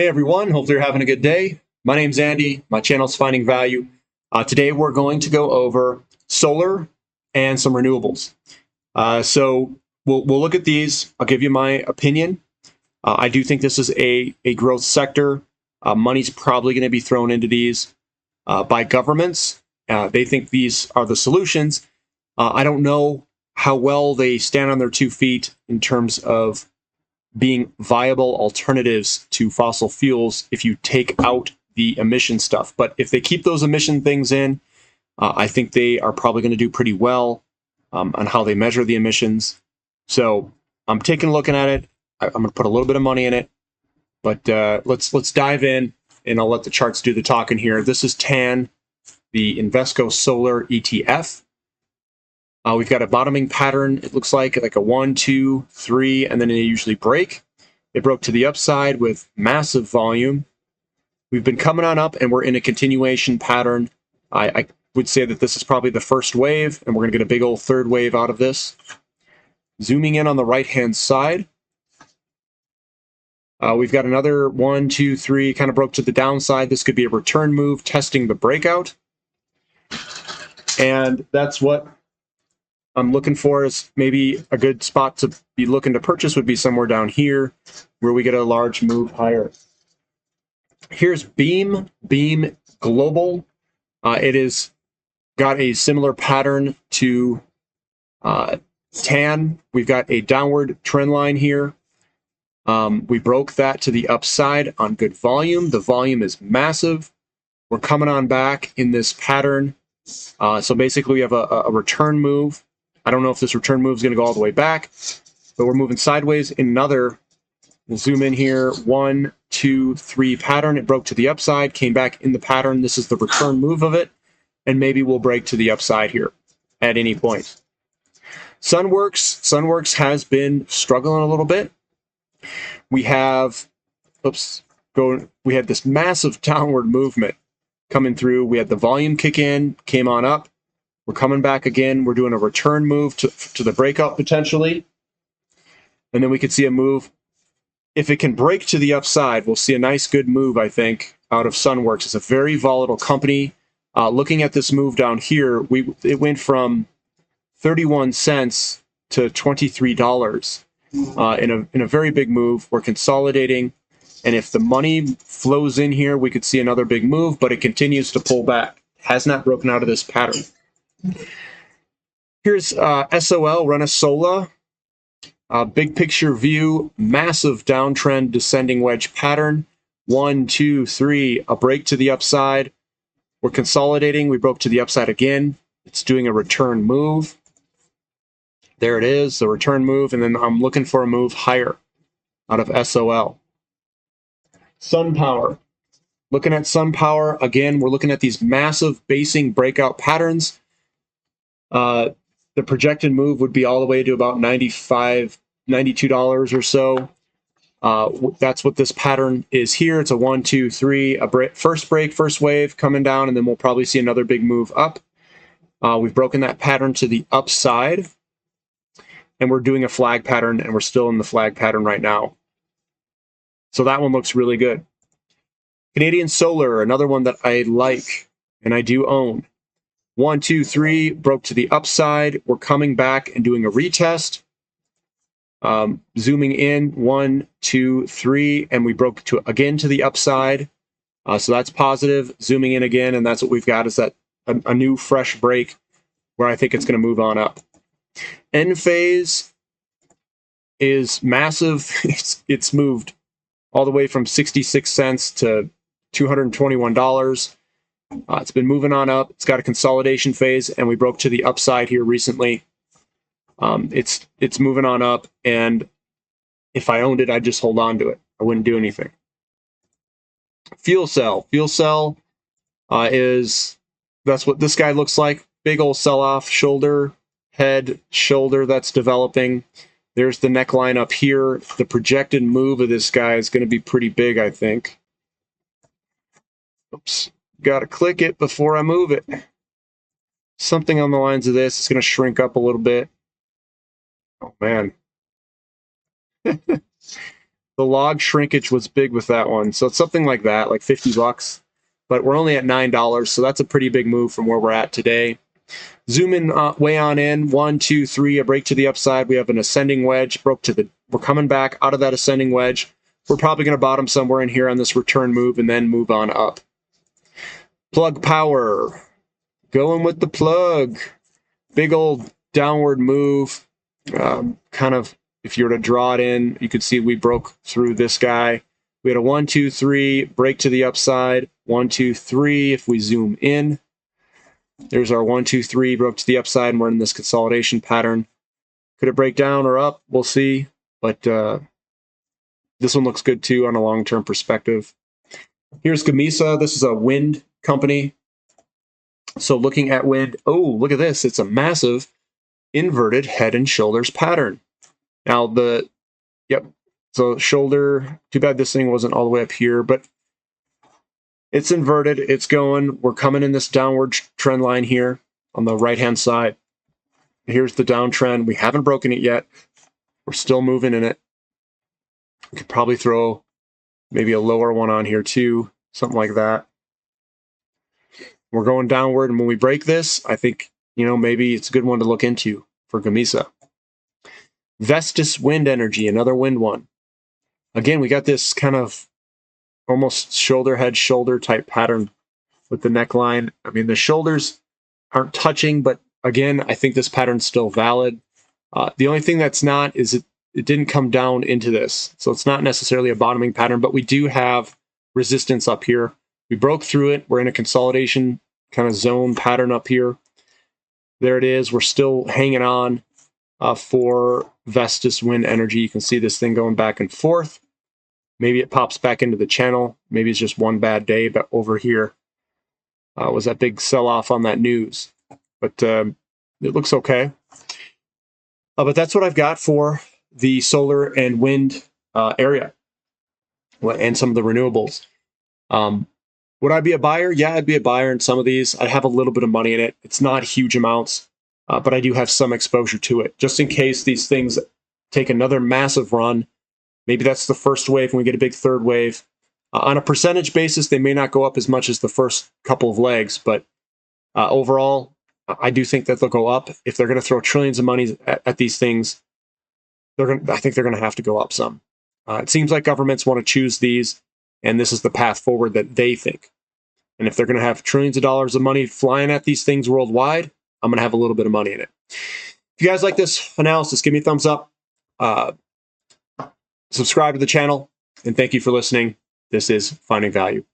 Hey everyone, hopefully you're having a good day. My name's Andy, my channel's Finding Value. Today we're going to go over solar and some renewables. So we'll look at these. I'll give you my opinion. I do think this is a growth sector. Money's probably going to be thrown into these by governments. They think these are the solutions. I don't know how well they stand on their 2 feet in terms of being viable alternatives to fossil fuels if you take out the emission stuff. But if they keep those emission things in, I think they are probably going to do pretty well on how they measure the emissions. So I'm taking a look at it. I'm going to put a little bit of money in it, but let's dive in, and I'll let the charts do the talking here. This is TAN, the Invesco Solar ETF. We've got a bottoming pattern. It looks like a 1, 2, 3, and then they usually break. It broke to the upside with massive volume. We've been coming on up, and we're in a continuation pattern. I would say that this is probably the first wave, and we're going to get a big old third wave out of this. Zooming in on the right-hand side, we've got another 1, 2, 3, kind of broke to the downside. This could be a return move, testing the breakout. And that's what I'm looking for. Is maybe a good spot to be looking to purchase would be somewhere down here where we get a large move higher. Here's Beam Global. It is got a similar pattern to TAN. We've got a downward trend line here. We broke that to the upside on good volume. The volume is massive. We're coming on back in this pattern. So basically we have a return move. I don't know if this return move is going to go all the way back, but we're moving sideways in another. We'll zoom in here. 1, 2, 3 pattern. It broke to the upside, came back in the pattern. This is the return move of it, and maybe we'll break to the upside here at any point. Sunworks has been struggling a little bit. We have, we had this massive downward movement coming through. We had the volume kick in, came on up. We're coming back again. We're doing a return move to the breakout potentially. And then we could see a move. If it can break to the upside, we'll see a nice good move, I think, out of Sunworks. It's a very volatile company. Looking at this move down here, it went from 31 cents to $23 in a very big move. We're consolidating. And if the money flows in here, we could see another big move, but it continues to pull back. Has not broken out of this pattern. Here's SOL, Renewable. Big picture view, massive downtrend descending wedge pattern. 1, 2, 3, a break to the upside. We're consolidating. We broke to the upside again. It's doing a return move. There it is, the return move. And then I'm looking for a move higher out of SOL. SunPower. Looking at SunPower, again, we're looking at these massive basing breakout patterns. The projected move would be all the way to about $95, $92 or so. That's what this pattern is here. It's a 1, 2, 3, first wave coming down, and then we'll probably see another big move up. We've broken that pattern to the upside, and we're doing a flag pattern, and we're still in the flag pattern right now. So that one looks really good. Canadian Solar, another one that I like and I do own. 1, 2, 3, broke to the upside. We're coming back and doing a retest. Zooming in, 1, 2, 3, and we broke again to the upside. So that's positive. Zooming in again, and that's what we've got, is that a new fresh break where I think it's going to move on up. Enphase is massive. It's moved all the way from 66 cents to $221. It's been moving on up. It's got a consolidation phase, and we broke to the upside here recently. It's moving on up, and if I owned it, I'd just hold on to it. I wouldn't do anything. FCEL is, that's what this guy looks like. Big old sell-off, shoulder, head, shoulder that's developing. There's the neckline up here. The projected move of this guy is going to be pretty big, I think. Oops. Got to click it before I move it. Something on the lines of this. It's going to shrink up a little bit. Oh, man. The the log shrinkage was big with that one. So it's something like that, like 50 bucks. But we're only at $9, so that's a pretty big move from where we're at today. Zoom in way on in, 1, 2, 3, a break to the upside. We have an ascending wedge, we're coming back out of that ascending wedge. We're probably going to bottom somewhere in here on this return move and then move on up. Plug power, going with the plug. Big old downward move. Kind of, if you were to draw it in, you could see we broke through this guy. We had a 1, 2, 3, break to the upside. 1, 2, 3, if we zoom in. There's our 1, 2, 3, broke to the upside, and we're in this consolidation pattern. Could it break down or up? We'll see. But this one looks good too on a long-term perspective. Here's Gamesa. This is a wind company. So looking at wind, oh, look at this. It's a massive inverted head and shoulders pattern. Now so shoulder, too bad this thing wasn't all the way up here, but it's inverted. It's going. We're coming in this downward trend line here on the right-hand side. Here's the downtrend. We haven't broken it yet. We're still moving in it. We could probably throw maybe a lower one on here too, something like that. We're going downward, and when we break this, I think, maybe it's a good one to look into for Gamesa. Vestas Wind Energy, another wind one. Again, we got this kind of almost shoulder, head, shoulder type pattern with the neckline. I mean, the shoulders aren't touching, but again, I think this pattern's still valid. The only thing that's not is it didn't come down into this. So it's not necessarily a bottoming pattern, but we do have resistance up here. We broke through it. We're in a consolidation kind of zone pattern up here. There it is. We're still hanging on for Vestas Wind Energy. You can see this thing going back and forth. Maybe it pops back into the channel. Maybe it's just one bad day, but over here was that big sell-off on that news. But it looks okay. But that's what I've got for the solar and wind area and some of the renewables. Would I be a buyer? Yeah, I'd be a buyer in some of these. I have a little bit of money in it. It's not huge amounts, but I do have some exposure to it, just in case these things take another massive run. Maybe that's the first wave and we get a big third wave. On a percentage basis, they may not go up as much as the first couple of legs, but overall, I do think that they'll go up. If they're going to throw trillions of money at these things, I think they're going to have to go up some. It seems like governments want to choose these, and this is the path forward that they think. And if they're going to have trillions of dollars of money flying at these things worldwide, I'm going to have a little bit of money in it. If you guys like this analysis, give me a thumbs up. Subscribe to the channel, and thank you for listening. This is Finding Value.